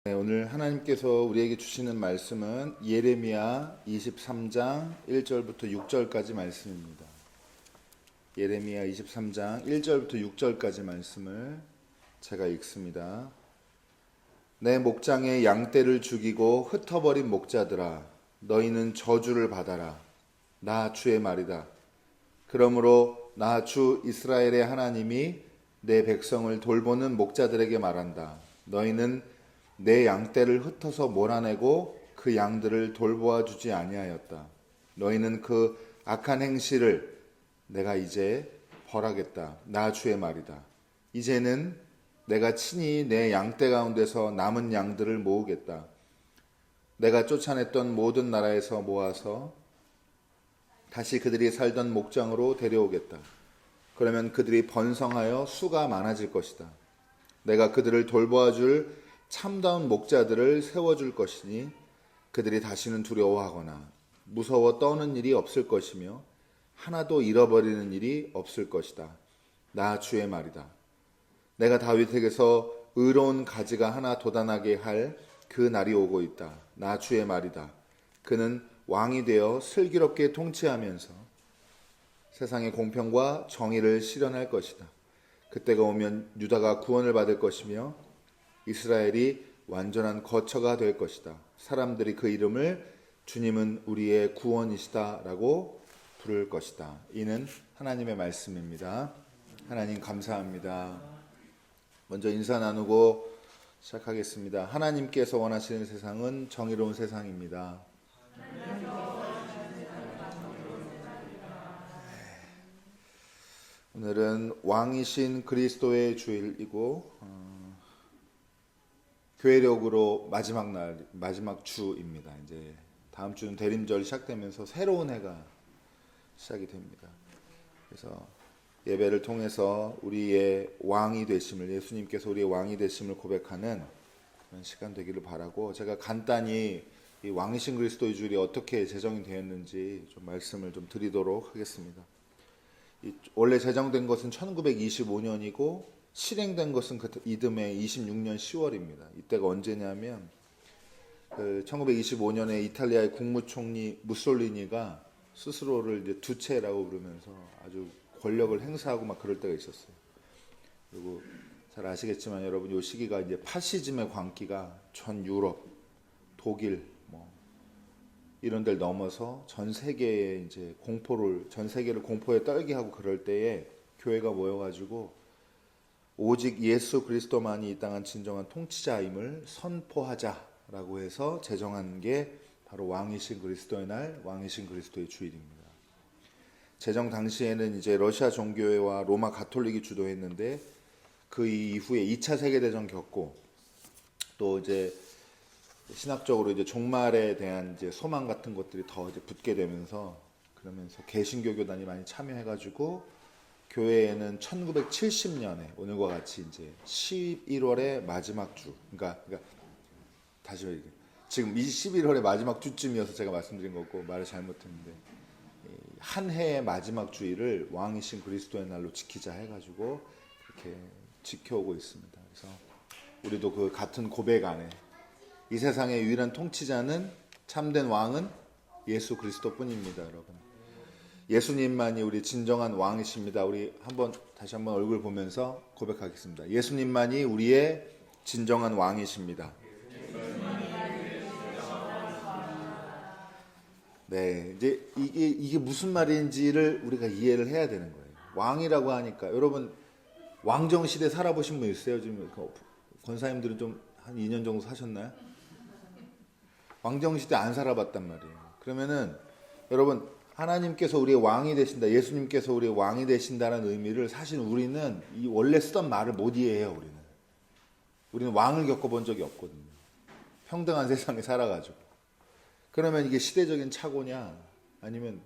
네, 오늘 하나님께서 우리에게 주시는 말씀은 예레미야 23장 1절부터 6절까지 말씀입니다. 예레미야 23장 1절부터 6절까지 말씀을 제가 읽습니다. 내 목장의 양떼를 죽이고 흩어버린 목자들아, 너희는 저주를 받아라. 나 주의 말이다. 그러므로 나 주 이스라엘의 하나님이 내 백성을 돌보는 목자들에게 말한다. 너희는 내 양떼를 흩어서 몰아내고 그 양들을 돌보아 주지 아니하였다. 너희는 그 악한 행실을 내가 이제 벌하겠다. 나 주의 말이다. 이제는 내가 친히 내 양떼 가운데서 남은 양들을 모으겠다. 내가 쫓아냈던 모든 나라에서 모아서 다시 그들이 살던 목장으로 데려오겠다. 그러면 그들이 번성하여 수가 많아질 것이다. 내가 그들을 돌보아 줄 참다운 목자들을 세워줄 것이니 그들이 다시는 두려워하거나 무서워 떠는 일이 없을 것이며 하나도 잃어버리는 일이 없을 것이다. 나 주의 말이다. 내가 다윗에게서 의로운 가지가 하나 돋아나게 할 그 날이 오고 있다. 나 주의 말이다. 그는 왕이 되어 슬기롭게 통치하면서 세상의 공평과 정의를 실현할 것이다. 그때가 오면 유다가 구원을 받을 것이며 이스라엘이 완전한 거처가 될 것이다. 사람들이 그 이름을 주님은 우리의 구원이시다 라고 부를 것이다. 이는 하나님의 말씀입니다. 하나님 감사합니다. 먼저 인사 나누고 시작하겠습니다. 하나님께서 원하시는 세상은 정의로운 세상입니다. 오늘은 왕이신 그리스도의 주일이고 교회력으로 마지막 주입니다. 이제 다음 주는 대림절이 시작되면서 새로운 해가 시작이 됩니다. 그래서 예배를 통해서 우리의 왕이 되심을, 예수님께서 우리의 왕이 되심을 고백하는 그런 시간 되기를 바라고, 제가 간단히 이 왕이신 그리스도의 주일이 어떻게 제정이 되었는지 좀 말씀을 좀 드리도록 하겠습니다. 원래 제정된 것은 1925년이고 실행된 것은 그 이듬해 26년 10월입니다. 이때가 언제냐면 1925년에 이탈리아의 국무총리 무솔리니가 스스로를 이제 두체라고 부르면서 아주 권력을 행사하고 막 그럴 때가 있었어요. 그리고 잘 아시겠지만 여러분, 이 시기가 이제 파시즘의 광기가 전 유럽, 독일 이런 데를 넘어서 전 세계에 이제 전 세계를 공포에 떨게 하고 그럴 때에 교회가 모여가지고 오직 예수 그리스도만이 이 땅한 진정한 통치자임을 선포하자라고 해서 제정한 게 바로 왕이신 그리스도의 날, 왕이신 그리스도의 주일입니다. 제정 당시에는 이제 러시아 종교회와 로마 가톨릭이 주도했는데 그 이후에 2차 세계대전 겪고 또 이제 신학적으로 이제 종말에 대한 이제 소망 같은 것들이 더 이제 붙게 되면서, 그러면서 개신교 교단이 많이 참여해가지고 교회에는 1970년에 오늘과 같이 이제 11월의 마지막 주, 그러니까 다시 얘기해. 지금 11월의 마지막 주쯤이어서 제가 말씀드린 거고 말을 잘못했는데, 한 해의 마지막 주일을 왕이신 그리스도의 날로 지키자 해가지고 이렇게 지켜오고 있습니다. 그래서 우리도 그 같은 고백 안에 이 세상의 유일한 통치자는, 참된 왕은 예수 그리스도뿐입니다. 여러분, 예수님만이 우리 진정한 왕이십니다. 우리 다시 한번 얼굴 보면서 고백하겠습니다. 예수님만이 우리의 진정한 왕이십니다. 네, 이제 이게 무슨 말인지를 우리가 이해를 해야 되는 거예요. 왕이라고 하니까, 여러분 왕정 시대 살아보신 분 있어요? 지금 권사님들은 좀 한 2년 정도 사셨나요? 왕정 시대 안 살아봤단 말이에요. 그러면은 여러분, 하나님께서 우리의 왕이 되신다, 예수님께서 우리의 왕이 되신다는 의미를 사실 우리는 이 원래 쓰던 말을 못 이해해요. 우리는 왕을 겪어본 적이 없거든요. 평등한 세상에 살아가지고. 그러면 이게 시대적인 착오냐, 아니면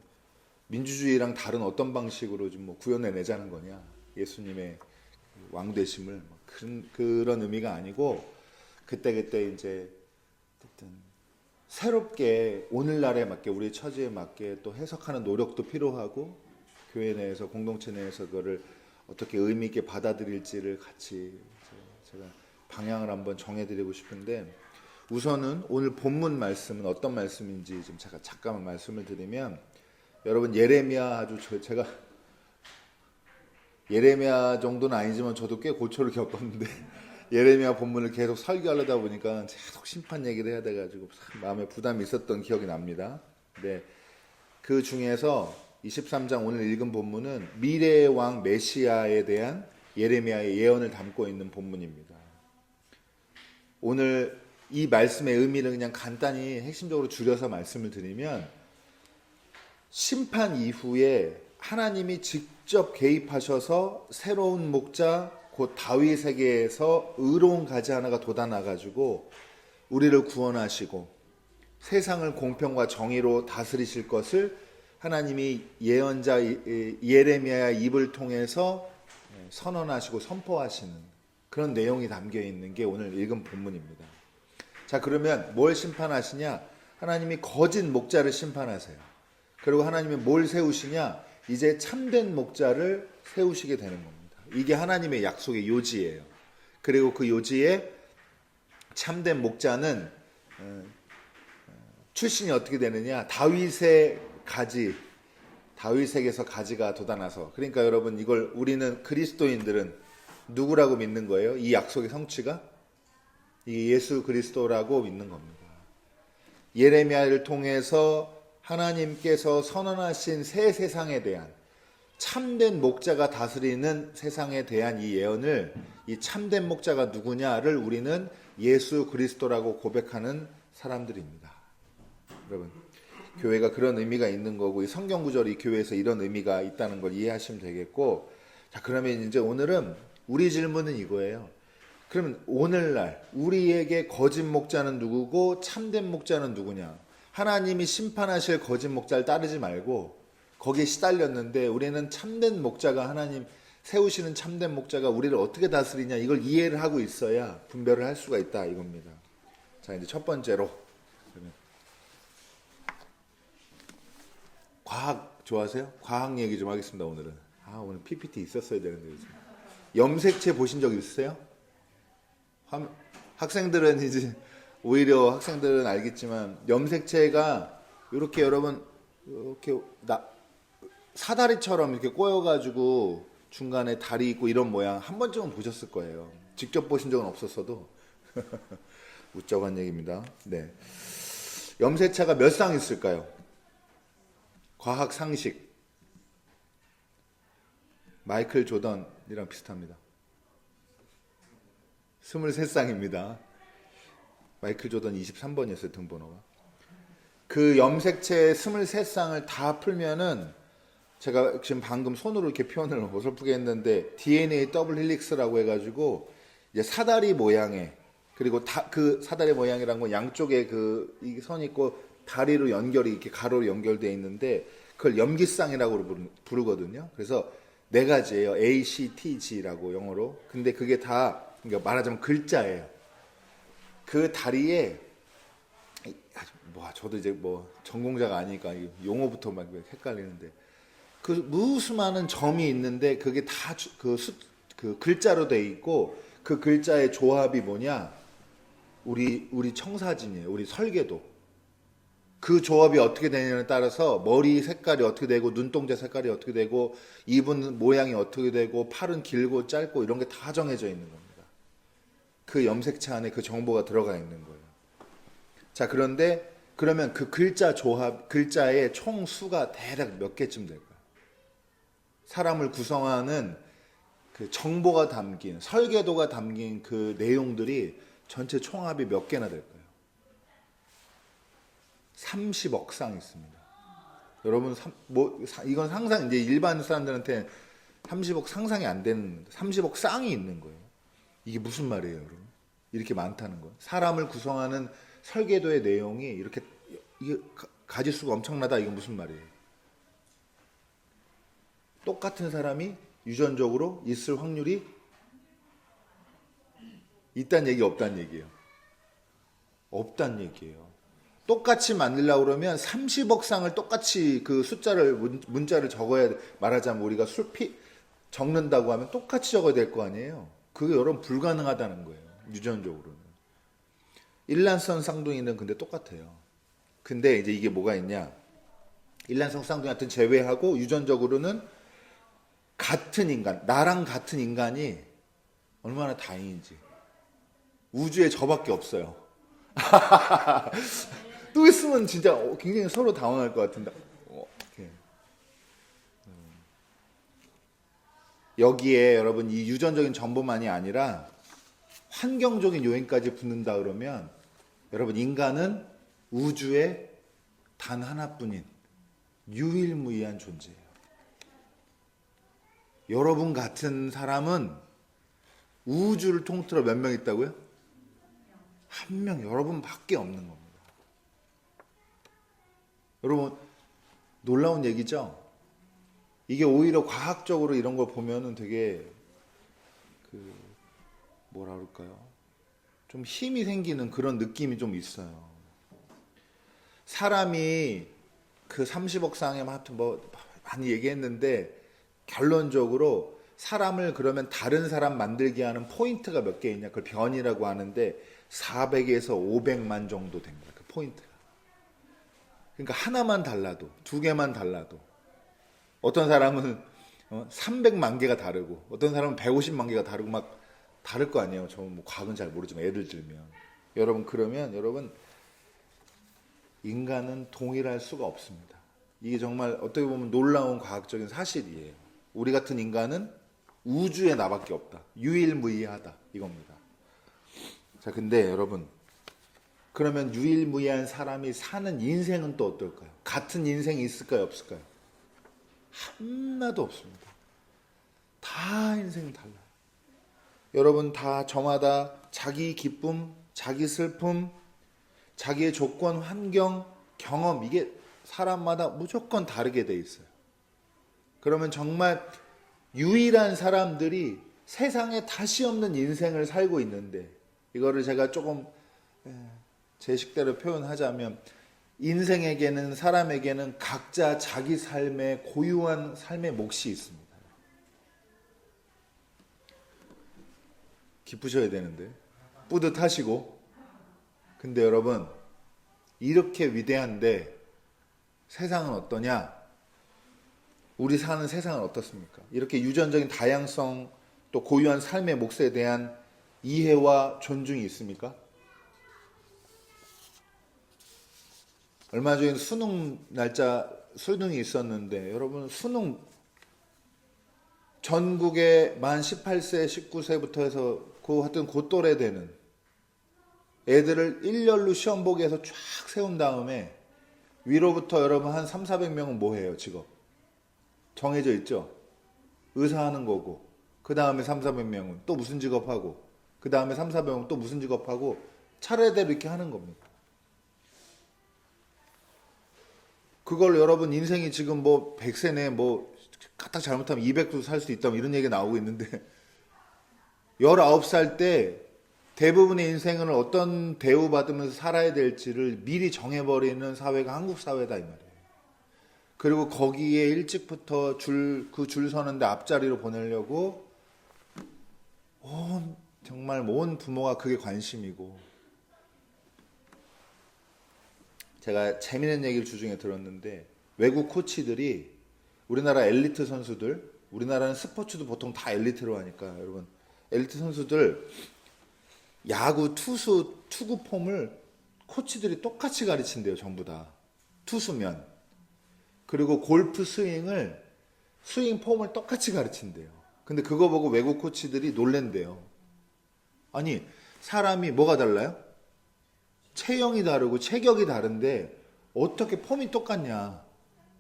민주주의랑 다른 어떤 방식으로 좀 구현해내자는 거냐, 예수님의 왕 되심을 그런 의미가 아니고, 그때 이제 어쨌든 새롭게 오늘날에 맞게, 우리 처지에 맞게 또 해석하는 노력도 필요하고, 교회 내에서, 공동체 내에서 그거를 어떻게 의미 있게 받아들일지를 같이 제가 방향을 한번 정해드리고 싶은데, 우선은 오늘 본문 말씀은 어떤 말씀인지 좀 잠깐만 말씀을 드리면, 여러분 예레미야 제가 예레미야 정도는 아니지만 저도 꽤 고초를 겪었는데 예레미야 본문을 계속 설교하려다 보니까 계속 심판 얘기를 해야 돼가지고 참 마음에 부담이 있었던 기억이 납니다. 네, 그 중에서 23장 오늘 읽은 본문은 미래의 왕 메시아에 대한 예레미야의 예언을 담고 있는 본문입니다. 오늘 이 말씀의 의미를 그냥 간단히 핵심적으로 줄여서 말씀을 드리면, 심판 이후에 하나님이 직접 개입하셔서 새로운 목자 곧 다윗에게서 의로운 가지 하나가 돋아나가지고 우리를 구원하시고 세상을 공평과 정의로 다스리실 것을 하나님이 예언자 예레미야의 입을 통해서 선언하시고 선포하시는 그런 내용이 담겨 있는 게 오늘 읽은 본문입니다. 자, 그러면 뭘 심판하시냐? 하나님이 거짓 목자를 심판하세요. 그리고 하나님이 뭘 세우시냐? 이제 참된 목자를 세우시게 되는 겁니다. 이게 하나님의 약속의 요지예요. 그리고 그 요지에 참된 목자는 출신이 어떻게 되느냐? 다윗의 가지, 다윗에게서 가지가 돋아나서. 그러니까 여러분, 이걸 우리는 그리스도인들은 누구라고 믿는 거예요? 이 약속의 성취가 이 예수 그리스도라고 믿는 겁니다. 예레미야를 통해서 하나님께서 선언하신 새 세상에 대한, 참된 목자가 다스리는 세상에 대한 이 예언을, 이 참된 목자가 누구냐를 우리는 예수 그리스도라고 고백하는 사람들입니다. 여러분, 교회가 그런 의미가 있는 거고, 이 성경 구절이 이 교회에서 이런 의미가 있다는 걸 이해하시면 되겠고, 자, 그러면 이제 오늘은 우리 질문은 이거예요. 그러면 오늘날 우리에게 거짓 목자는 누구고 참된 목자는 누구냐? 하나님이 심판하실 거짓 목자를 따르지 말고 거기에 시달렸는데, 우리는 참된 목자가, 하나님 세우시는 참된 목자가 우리를 어떻게 다스리냐, 이걸 이해를 하고 있어야 분별을 할 수가 있다, 이겁니다. 자, 이제 첫 번째로, 과학 좋아하세요? 과학 얘기 좀 하겠습니다. 오늘은 오늘 PPT 있었어야 되는데. 염색체 보신 적 있으세요? 학생들은 이제 오히려 학생들은 알겠지만, 염색체가 이렇게 여러분 이렇게 사다리처럼 이렇게 꼬여가지고 중간에 다리 있고 이런 모양 한 번쯤은 보셨을 거예요. 직접 보신 적은 없었어도 우쩍한 얘기입니다. 네, 염색체가 몇 쌍 있을까요? 과학 상식, 마이클 조던이랑 비슷합니다. 23쌍입니다. 마이클 조던 23번이었어요, 등번호가. 그 염색체 23쌍을 다 풀면은, 제가 지금 방금 손으로 이렇게 표현을 어설프게 했는데, DNA 더블 힐릭스라고 해가지고, 이제 사다리 모양의, 그리고 그 사다리 모양이란 건 양쪽에 이 선 있고 다리로 연결이 이렇게 가로로 연결되어 있는데, 그걸 염기쌍이라고 부르거든요. 그래서 네 가지예요. A, C, T, G라고 영어로. 근데 그게 다, 그러니까 말하자면 글자예요. 그 다리에, 저도 이제 전공자가 아니니까 용어부터 막 헷갈리는데, 그 무수많은 점이 있는데 그게 다 그 글자로 돼 있고, 그 글자의 조합이 뭐냐? 우리 청사진이에요. 우리 설계도. 그 조합이 어떻게 되냐에 따라서 머리 색깔이 어떻게 되고, 눈동자 색깔이 어떻게 되고, 입은 모양이 어떻게 되고, 팔은 길고 짧고 이런 게 다 정해져 있는 겁니다. 그 염색체 안에 그 정보가 들어가 있는 거예요. 자, 그런데 그러면 그 글자 조합, 글자의 총 수가 대략 몇 개쯤 될까요? 사람을 구성하는 그 정보가 담긴, 설계도가 담긴 그 내용들이 전체 총합이 몇 개나 될까요? 30억 쌍 있습니다. 여러분, 이건 상상, 이제 일반 사람들한테 30억 상상이 안 되는, 30억 쌍이 있는 거예요. 이게 무슨 말이에요, 여러분? 이렇게 많다는 거. 사람을 구성하는 설계도의 내용이 이렇게, 이게 가지수가 엄청나다, 이건 무슨 말이에요? 똑같은 사람이 유전적으로 있을 확률이 있다는 얘기, 없다는 얘기예요? 없다는 얘기예요. 똑같이 만들려고 그러면 30억 쌍을 똑같이 그 숫자를, 문자를 적어야 돼. 말하자면 우리가 적는다고 하면 똑같이 적어야 될 거 아니에요. 그게 여러분 불가능하다는 거예요. 유전적으로는. 일란성 쌍둥이는 근데 똑같아요. 근데 이제 이게 뭐가 있냐? 일란성 쌍둥이 같은 제외하고 유전적으로는 같은 인간, 나랑 같은 인간이 얼마나 다행인지. 우주에 저밖에 없어요. 또 있으면 진짜 굉장히 서로 당황할 것 같은데. 이렇게. 여기에 여러분 이 유전적인 정보만이 아니라 환경적인 요인까지 붙는다 그러면 여러분 인간은 우주에 단 하나뿐인 유일무이한 존재예요. 여러분 같은 사람은 우주를 통틀어 몇 명 있다고요? 한 명, 여러분밖에 없는 겁니다. 여러분 놀라운 얘기죠? 이게 오히려 과학적으로 이런 걸 보면은 되게 뭐라 그럴까요? 좀 힘이 생기는 그런 느낌이 좀 있어요. 사람이 그 30억 상에 하여튼 뭐 많이 얘기했는데 결론적으로 사람을 그러면 다른 사람 만들게 하는 포인트가 몇 개 있냐? 그걸 변이라고 하는데 400에서 500만 정도 된 거야. 그 포인트가. 그러니까 하나만 달라도, 두 개만 달라도 어떤 사람은 300만 개가 다르고 어떤 사람은 150만 개가 다르고 막 다를 거 아니에요. 저는 뭐 과학은 잘 모르지만 예를 들면 여러분 그러면 여러분 인간은 동일할 수가 없습니다. 이게 정말 어떻게 보면 놀라운 과학적인 사실이에요. 우리 같은 인간은 우주에 나밖에 없다. 유일무이하다. 이겁니다. 자, 근데 여러분 그러면 유일무이한 사람이 사는 인생은 또 어떨까요? 같은 인생이 있을까요? 없을까요? 하나도 없습니다. 다 인생이 달라요. 여러분 다 저마다 자기 기쁨, 자기 슬픔, 자기의 조건, 환경, 경험 이게 사람마다 무조건 다르게 돼 있어요. 그러면 정말 유일한 사람들이 세상에 다시 없는 인생을 살고 있는데 이거를 제가 조금 제 식대로 표현하자면 인생에게는 사람에게는 각자 자기 삶의 고유한 삶의 몫이 있습니다. 기쁘셔야 되는데 뿌듯하시고 근데 여러분 이렇게 위대한데 세상은 어떠냐? 우리 사는 세상은 어떻습니까? 이렇게 유전적인 다양성 또 고유한 삶의 몫에 대한 이해와 존중이 있습니까? 얼마 전에 수능이 있었는데 여러분 수능 전국에 만 18세, 19세부터 해서 하여튼 그 또래 되는 애들을 일렬로 시험 보게 해서 쫙 세운 다음에 위로부터 여러분 한 3, 400명은 뭐 해요? 직업 정해져 있죠? 의사 하는 거고 그 다음에 3, 400명은 또 무슨 직업하고 그 다음에 3, 400명은 또 무슨 직업하고 차례대로 이렇게 하는 겁니다. 그걸 여러분 인생이 지금 뭐 100세네 뭐 까딱 잘못하면 200도 살 수 있다 이런 얘기가 나오고 있는데 19살 때 대부분의 인생을 어떤 대우받으면서 살아야 될지를 미리 정해버리는 사회가 한국 사회다 이 말이에요. 그리고 거기에 일찍부터 줄 서는데 앞자리로 보내려고 정말 온 부모가 그게 관심이고 제가 재미있는 얘기를 주중에 들었는데 외국 코치들이 우리나라 엘리트 선수들 우리나라는 스포츠도 보통 다 엘리트로 하니까 여러분 엘리트 선수들 야구 투구 폼을 코치들이 똑같이 가르친대요. 전부 다 투수면 그리고 골프 스윙 폼을 똑같이 가르친대요. 근데 그거 보고 외국 코치들이 놀랜대요. 아니 사람이 뭐가 달라요? 체형이 다르고 체격이 다른데 어떻게 폼이 똑같냐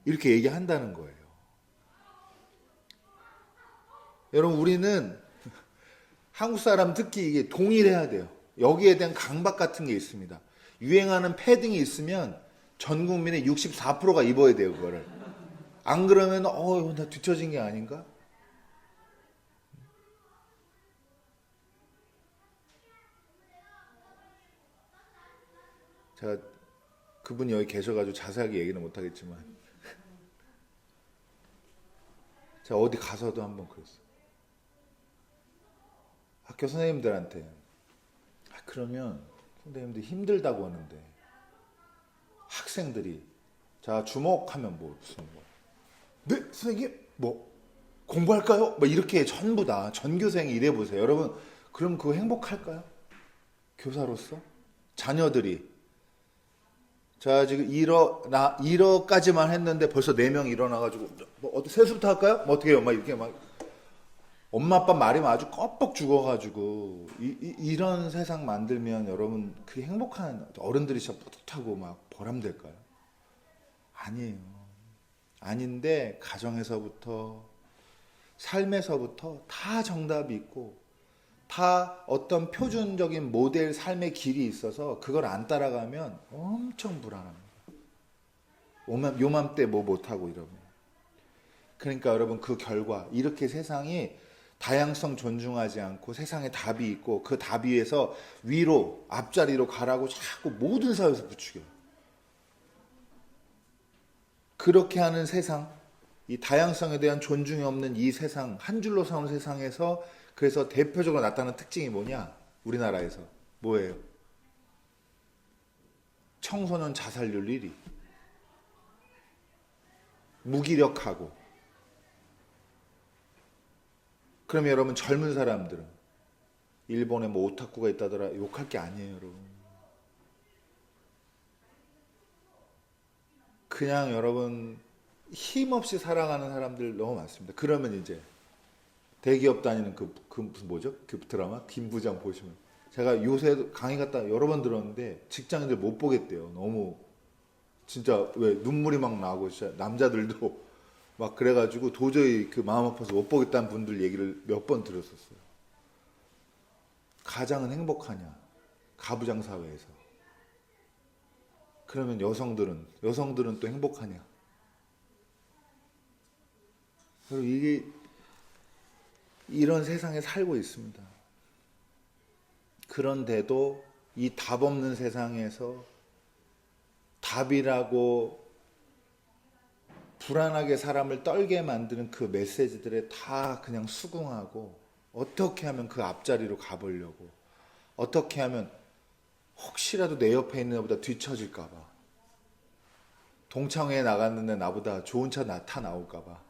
이렇게 얘기한다는 거예요. 여러분 우리는 한국 사람 특히 이게 동일해야 돼요. 여기에 대한 강박 같은 게 있습니다. 유행하는 패딩이 있으면 전 국민의 64%가 입어야 돼요. 그거를. 안 그러면 나 뒤처진 게 아닌가? 제가 그분이 여기 계셔가지고 자세하게 얘기는 못하겠지만 제가 어디 가서도 한번 그랬어요. 학교 선생님들한테 그러면 선생님들 힘들다고 하는데 학생들이 자 주목하면 뭐 무슨 뭐 네 선생님 뭐 공부할까요? 뭐 이렇게 전부 다 전교생이 이래 보세요. 여러분 그럼 그거 행복할까요? 교사로서 자녀들이 자 지금 1어까지만 했는데 벌써 4명 일어나가지고 뭐 어떻게 세수부터 할까요? 뭐 어떻게 해요? 막 이렇게 막 엄마 아빠 말이 아주 껍벅 죽어가지고 이런 세상 만들면 여러분 그게 행복한 어른들이 진짜 뿌듯하고 막 보람될까요? 아니에요. 아닌데 가정에서부터 삶에서부터 다 정답이 있고 다 어떤 표준적인 모델 삶의 길이 있어서 그걸 안 따라가면 엄청 불안합니다. 요맘때 뭐 못하고 이러면. 그러니까 여러분 그 결과 이렇게 세상이 다양성 존중하지 않고 세상에 답이 있고 그 답 위에서 위로 앞자리로 가라고 자꾸 모든 사회에서 부추겨요. 그렇게 하는 세상, 이 다양성에 대한 존중이 없는 이 세상, 한 줄로 사는 세상에서 그래서 대표적으로 나타나는 특징이 뭐냐? 우리나라에서 뭐예요? 청소년 자살률 1위, 무기력하고. 그러면 여러분 젊은 사람들은 일본에 뭐 오타쿠가 있다더라 욕할 게 아니에요, 여러분. 그냥 여러분 힘없이 살아가는 사람들 너무 많습니다. 그러면 이제 대기업 다니는 그 무슨 뭐죠? 그 드라마 김 부장 보시면 제가 요새 강의 갔다 여러 번 들었는데 직장인들 못 보겠대요. 너무 진짜 왜 눈물이 막 나고 진짜 남자들도 막 그래가지고 도저히 그 마음 아파서 못 보겠다는 분들 얘기를 몇 번 들었었어요. 가장은 행복하냐? 가부장 사회에서. 그러면 여성들은 또 행복하냐? 그리고 이게 이런 세상에 살고 있습니다. 그런데도 이 답 없는 세상에서 답이라고 불안하게 사람을 떨게 만드는 그 메시지들에 다 그냥 수긍하고 어떻게 하면 그 앞자리로 가보려고 어떻게 하면 혹시라도 내 옆에 있는 애보다 뒤처질까봐 동창회에 나갔는데 나보다 좋은 차 나타나올까봐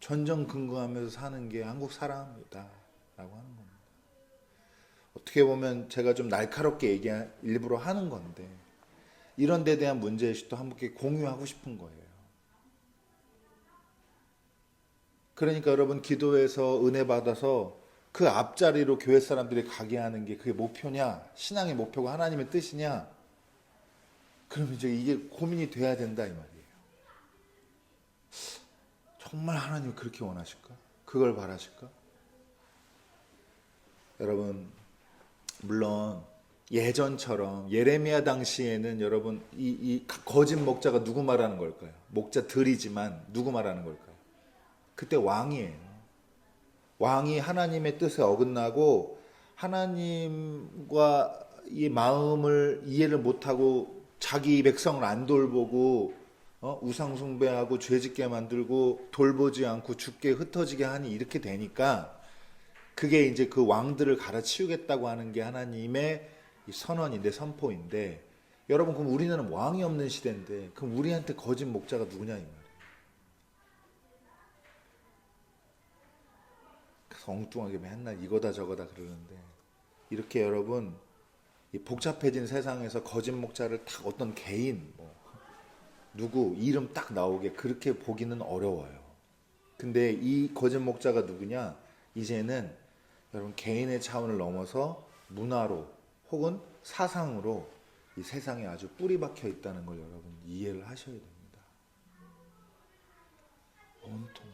전전긍긍하면서 사는 게 한국 사람이다 라고 하는 겁니다. 어떻게 보면 제가 좀 날카롭게 일부러 하는 건데 이런 데 대한 문제의식도 함께 공유하고 싶은 거예요. 그러니까 여러분 기도해서 은혜 받아서 그 앞자리로 교회 사람들이 가게 하는 게 그게 목표냐? 신앙의 목표가 하나님의 뜻이냐? 그러면 이제 이게 고민이 돼야 된다 이 말이에요. 정말 하나님이 그렇게 원하실까? 그걸 바라실까? 여러분 물론 예전처럼 예레미야 당시에는 여러분 이 거짓 목자가 누구 말하는 걸까요? 목자들이지만 누구 말하는 걸까요? 그때 왕이에요. 왕이 하나님의 뜻에 어긋나고 하나님과 이 마음을 이해를 못하고 자기 백성을 안 돌보고 우상 숭배하고 죄짓게 만들고 돌보지 않고 죽게 흩어지게 하니 이렇게 되니까 그게 이제 그 왕들을 갈아치우겠다고 하는 게 하나님의 선언인데 선포인데 여러분 그럼 우리는 왕이 없는 시대인데 그럼 우리한테 거짓 목자가 누구냐 이 말이에요. 그래서 엉뚱하게 맨날 이거다 저거다 그러는데 이렇게 여러분 이 복잡해진 세상에서 거짓 목자를 딱 어떤 개인 누구 이름 딱 나오게 그렇게 보기는 어려워요. 근데 이 거짓 목자가 누구냐? 이제는 여러분 개인의 차원을 넘어서 문화로 혹은 사상으로 이 세상에 아주 뿌리 박혀 있다는 걸 여러분 이해를 하셔야 됩니다. 온통.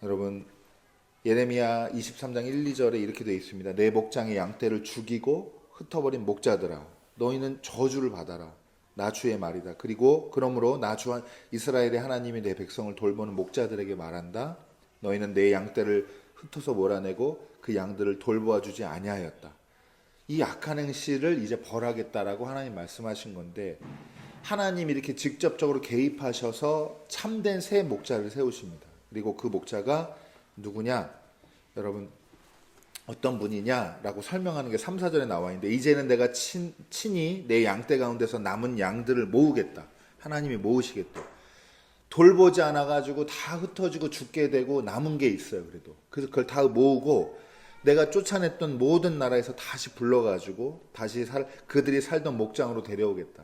여러분 예레미야 23장 1, 2절에 이렇게 되어 있습니다. 내 목장의 양떼를 죽이고 흩어버린 목자들아 너희는 저주를 받아라. 나 주의 말이다. 그리고 그러므로 나 주 이스라엘의 하나님이 내 백성을 돌보는 목자들에게 말한다. 너희는 내 양떼를 흩어서 몰아내고 그 양들을 돌보아 주지 아니하였다. 이 악한 행실을 이제 벌하겠다라고 하나님 말씀하신 건데 하나님이 이렇게 직접적으로 개입하셔서 참된 새 목자를 세우십니다. 그리고 그 목자가 누구냐? 여러분 어떤 분이냐라고 설명하는 게 3, 4절에 나와 있는데 이제는 내가 친히 내 양떼 가운데서 남은 양들을 모으겠다. 하나님이 모으시겠다. 돌보지 않아가지고 다 흩어지고 죽게 되고 남은 게 있어요. 그래서 그걸 다 모으고 내가 쫓아냈던 모든 나라에서 다시 불러가지고 다시 그들이 살던 목장으로 데려오겠다.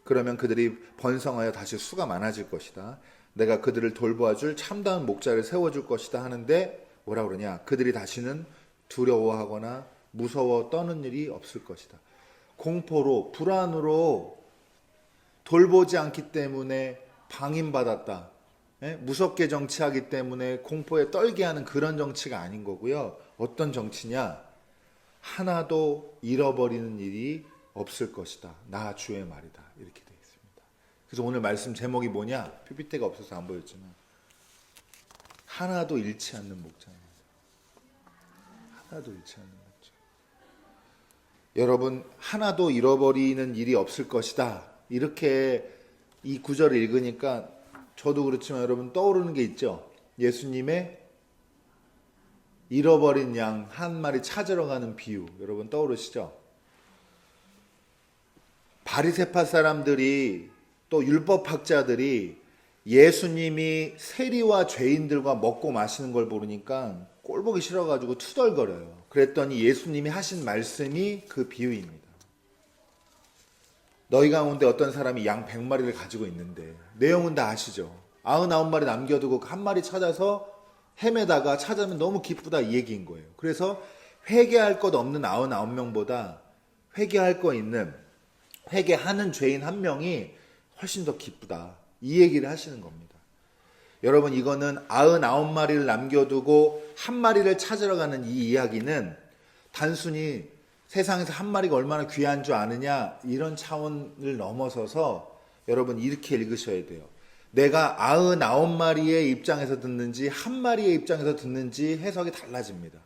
그러면 그들이 번성하여 다시 수가 많아질 것이다. 내가 그들을 돌보아줄 참다운 목자를 세워줄 것이다 하는데 뭐라 그러냐? 그들이 다시는 두려워하거나 무서워 떠는 일이 없을 것이다. 공포로 불안으로 돌보지 않기 때문에 방임받았다. 무섭게 정치하기 때문에 공포에 떨게 하는 그런 정치가 아닌 거고요. 어떤 정치냐? 하나도 잃어버리는 일이 없을 것이다. 나 주의 말이다. 이렇게 되어 있습니다. 그래서 오늘 말씀 제목이 뭐냐? PPT가 없어서 안 보였지만 하나도 잃지 않는 목자입니다. 하나도 잃지 않는 목자. 여러분, 하나도 잃어버리는 일이 없을 것이다. 이렇게 이 구절을 읽으니까 저도 그렇지만 여러분 떠오르는 게 있죠. 예수님의 잃어버린 양 한 마리 찾으러 가는 비유. 여러분 떠오르시죠? 바리새파 사람들이 또 율법학자들이 예수님이 세리와 죄인들과 먹고 마시는 걸 보니까 꼴보기 싫어가지고 투덜거려요. 그랬더니 예수님이 하신 말씀이 그 비유입니다. 너희 가운데 어떤 사람이 양 100마리를 가지고 있는데 내용은 다 아시죠? 99마리 남겨두고 한 마리 찾아서 헤매다가 찾으면 너무 기쁘다 이 얘기인 거예요. 그래서 회개할 것 없는 99명보다 회개할 거 있는 회개하는 죄인 한 명이 훨씬 더 기쁘다. 이 얘기를 하시는 겁니다. 여러분 이거는 99마리를 남겨두고 한 마리를 찾으러 가는 이 이야기는 단순히 세상에서 한 마리가 얼마나 귀한 줄 아느냐 이런 차원을 넘어서서 여러분 이렇게 읽으셔야 돼요. 내가 99마리의 입장에서 듣는지 한 마리의 입장에서 듣는지 해석이 달라집니다.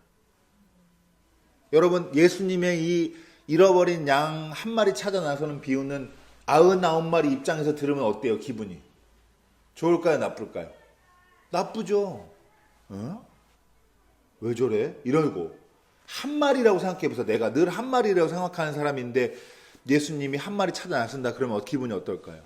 여러분 예수님의 이 잃어버린 양 한 마리 찾아 나서는 비유는 99마리 입장에서 들으면 어때요? 기분이 좋을까요? 나쁠까요? 나쁘죠. 왜 저래? 이러고 한 마리라고 생각해보세요. 내가 늘 한 마리라고 생각하는 사람인데 예수님이 한 마리 찾아 나선다 그러면 기분이 어떨까요?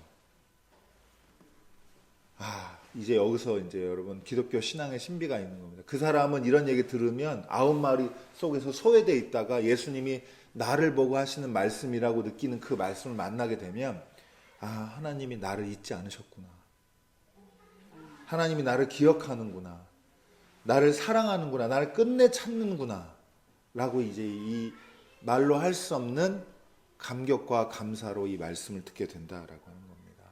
이제 여기서 이제 여러분 기독교 신앙의 신비가 있는 겁니다. 그 사람은 이런 얘기 들으면 9마리 속에서 소외되어 있다가 예수님이 나를 보고 하시는 말씀이라고 느끼는 그 말씀을 만나게 되면 하나님이 나를 잊지 않으셨구나. 하나님이 나를 기억하는구나. 나를 사랑하는구나. 나를 끝내 찾는구나. 라고 이제 이 말로 할 수 없는 감격과 감사로 이 말씀을 듣게 된다라고 하는 겁니다.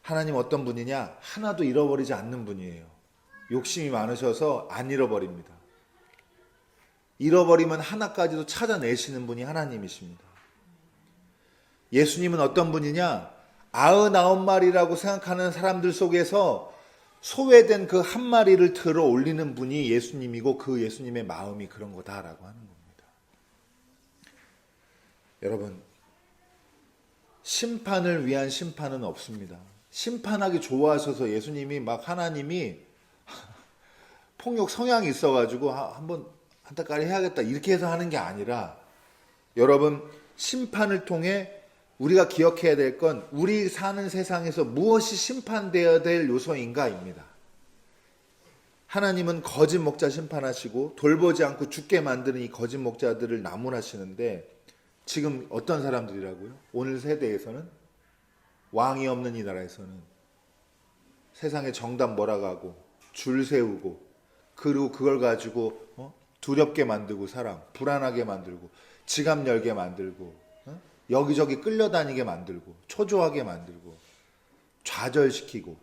하나님 어떤 분이냐? 하나도 잃어버리지 않는 분이에요. 욕심이 많으셔서 안 잃어버립니다. 잃어버리면 하나까지도 찾아내시는 분이 하나님이십니다. 예수님은 어떤 분이냐? 99마리라고 생각하는 사람들 속에서 소외된 그 한 마리를 들어 올리는 분이 예수님이고 그 예수님의 마음이 그런 거다라고 하는 겁니다. 여러분, 심판을 위한 심판은 없습니다. 심판하기 좋아하셔서 예수님이 하나님이 폭력 성향이 있어가지고 한번 한타까리 해야겠다 이렇게 해서 하는 게 아니라 여러분 심판을 통해 우리가 기억해야 될 건 우리 사는 세상에서 무엇이 심판되어야 될 요소인가입니다. 하나님은 거짓 목자 심판하시고 돌보지 않고 죽게 만드는 이 거짓 목자들을 나무라시는데 지금 어떤 사람들이라고요? 오늘 세대에서는 왕이 없는 이 나라에서는 세상에 정답 몰아가고 줄 세우고 그리고 그걸 가지고 두렵게 만들고 사람 불안하게 만들고 지갑 열게 만들고 여기저기 끌려다니게 만들고 초조하게 만들고 좌절시키고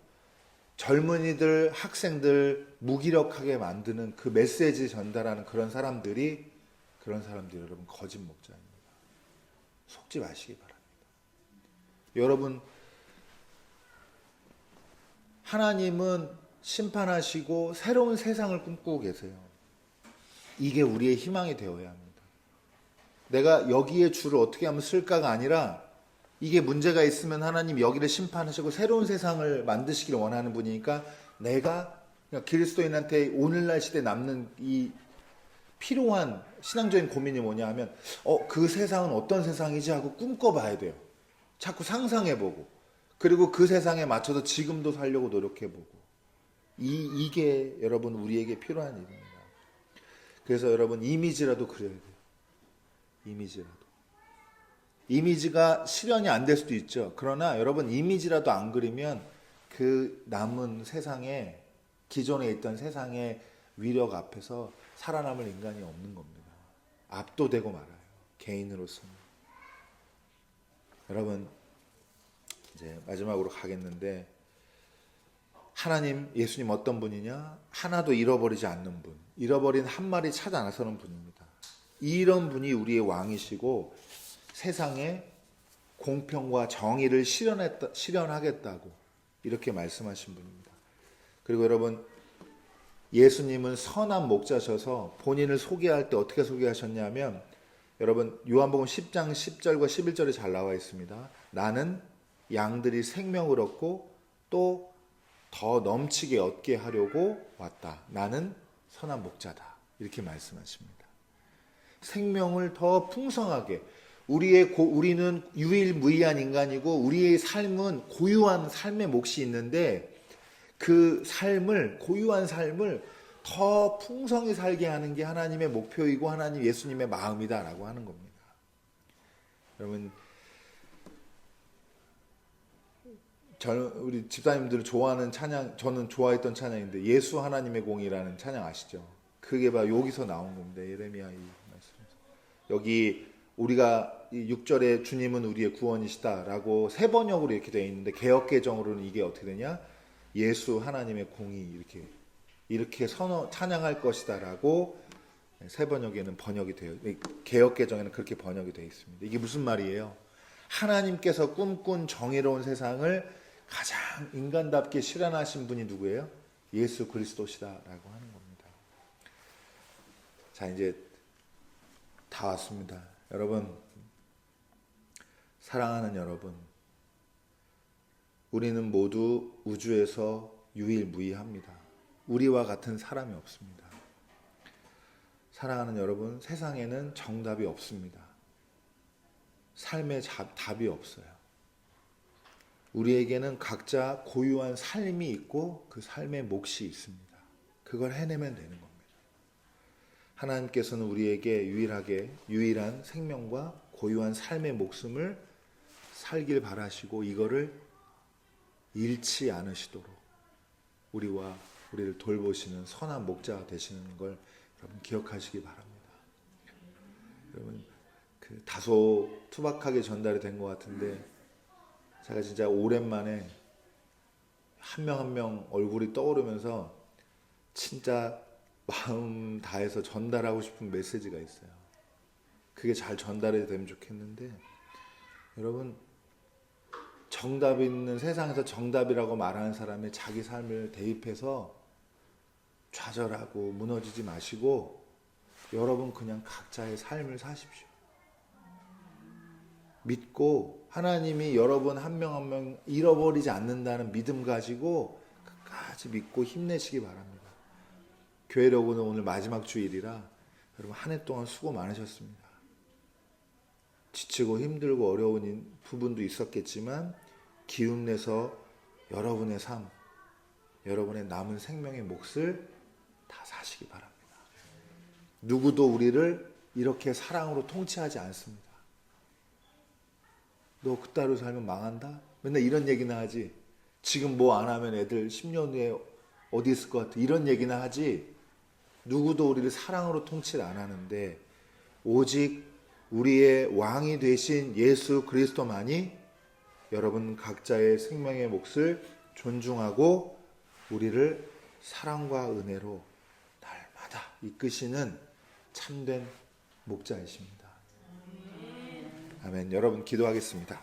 젊은이들 학생들 무기력하게 만드는 그 메시지 전달하는 그런 사람들이 여러분 거짓 목자입니다. 속지 마시기 바랍니다. 여러분 하나님은 심판하시고 새로운 세상을 꿈꾸고 계세요. 이게 우리의 희망이 되어야 합니다. 내가 여기에 줄을 어떻게 하면 쓸까가 아니라 이게 문제가 있으면 하나님 여기를 심판하시고 새로운 세상을 만드시기를 원하는 분이니까 내가 그리스도인한테 오늘날 시대에 남는 이 필요한 신앙적인 고민이 뭐냐 하면 그 세상은 어떤 세상이지 하고 꿈꿔봐야 돼요. 자꾸 상상해보고 그리고 그 세상에 맞춰서 지금도 살려고 노력해보고 이게 여러분 우리에게 필요한 일입니다. 그래서 여러분 이미지라도 그려야 돼요. 이미지가 실현이 안 될 수도 있죠. 그러나 여러분 이미지라도 안 그리면 그 남은 세상에 기존에 있던 세상의 위력 앞에서 살아남을 인간이 없는 겁니다. 압도되고 말아요. 개인으로서는. 여러분 이제 마지막으로 가겠는데 하나님, 예수님 어떤 분이냐? 하나도 잃어버리지 않는 분. 잃어버린 한 마리 찾아 나서는 분입니다. 이런 분이 우리의 왕이시고 세상에 공평과 정의를 실현하겠다고 이렇게 말씀하신 분입니다. 그리고 여러분 예수님은 선한 목자셔서 본인을 소개할 때 어떻게 소개하셨냐면 여러분 요한복음 10장 10절과 11절에 잘 나와 있습니다. 나는 양들이 생명을 얻고 또 더 넘치게 얻게 하려고 왔다. 나는 선한 목자다. 이렇게 말씀하십니다. 생명을 더 풍성하게 우리는 유일무이한 인간이고 우리의 삶은 고유한 삶의 몫이 있는데 그 고유한 삶을 더 풍성히 살게 하는 게 하나님의 목표이고 하나님 예수님의 마음이다라고 하는 겁니다. 여러분 우리 집사님들 좋아하는 찬양, 저는 좋아했던 찬양인데 예수 하나님의 공이라는 찬양 아시죠? 그게 바로 여기서 나온 겁니다. 예레미야 이 말씀에서. 여기 우리가 6절에 주님은 우리의 구원이시다라고 세 번역으로 이렇게 되어 있는데 개역개정으로는 이게 어떻게 되냐? 예수 하나님의 공이 이렇게 찬양할 것이다라고 세 번역에는 번역이 되어 개역개정에는 그렇게 번역이 되어 있습니다. 이게 무슨 말이에요? 하나님께서 꿈꾼 정의로운 세상을 가장 인간답게 실현하신 분이 누구예요? 예수 그리스도시다라고 하는 겁니다. 자, 이제 다 왔습니다. 여러분, 사랑하는 여러분, 우리는 모두 우주에서 유일무이합니다. 우리와 같은 사람이 없습니다. 사랑하는 여러분, 세상에는 정답이 없습니다. 삶의 답이 없어요. 우리에게는 각자 고유한 삶이 있고 그 삶의 몫이 있습니다. 그걸 해내면 되는 겁니다. 하나님께서는 우리에게 유일한 생명과 고유한 삶의 목숨을 살길 바라시고 이거를 잃지 않으시도록 우리를 돌보시는 선한 목자가 되시는 걸 여러분 기억하시기 바랍니다. 여러분 다소 투박하게 전달이 된 것 같은데 제가 진짜 오랜만에 한 명 한 명 얼굴이 떠오르면서 진짜 마음 다해서 전달하고 싶은 메시지가 있어요. 그게 잘 전달이 되면 좋겠는데 여러분 정답 있는 세상에서 정답이라고 말하는 사람의 자기 삶을 대입해서 좌절하고 무너지지 마시고 여러분 그냥 각자의 삶을 사십시오. 믿고 하나님이 여러분 한 명 한 명 잃어버리지 않는다는 믿음 가지고 끝까지 믿고 힘내시기 바랍니다. 교회로고는 오늘 마지막 주일이라 여러분 한 해 동안 수고 많으셨습니다. 지치고 힘들고 어려운 부분도 있었겠지만 기운내서 여러분의 삶, 여러분의 남은 생명의 몫을 다 사시기 바랍니다. 누구도 우리를 이렇게 사랑으로 통치하지 않습니다. 너 그따로 살면 망한다? 맨날 이런 얘기나 하지. 지금 뭐 안 하면 애들 10년 후에 어디 있을 것 같아? 이런 얘기나 하지. 누구도 우리를 사랑으로 통치를 안 하는데 오직 우리의 왕이 되신 예수 그리스도만이 여러분 각자의 생명의 몫을 존중하고 우리를 사랑과 은혜로 날마다 이끄시는 참된 목자이십니다. 아멘. 여러분 기도하겠습니다.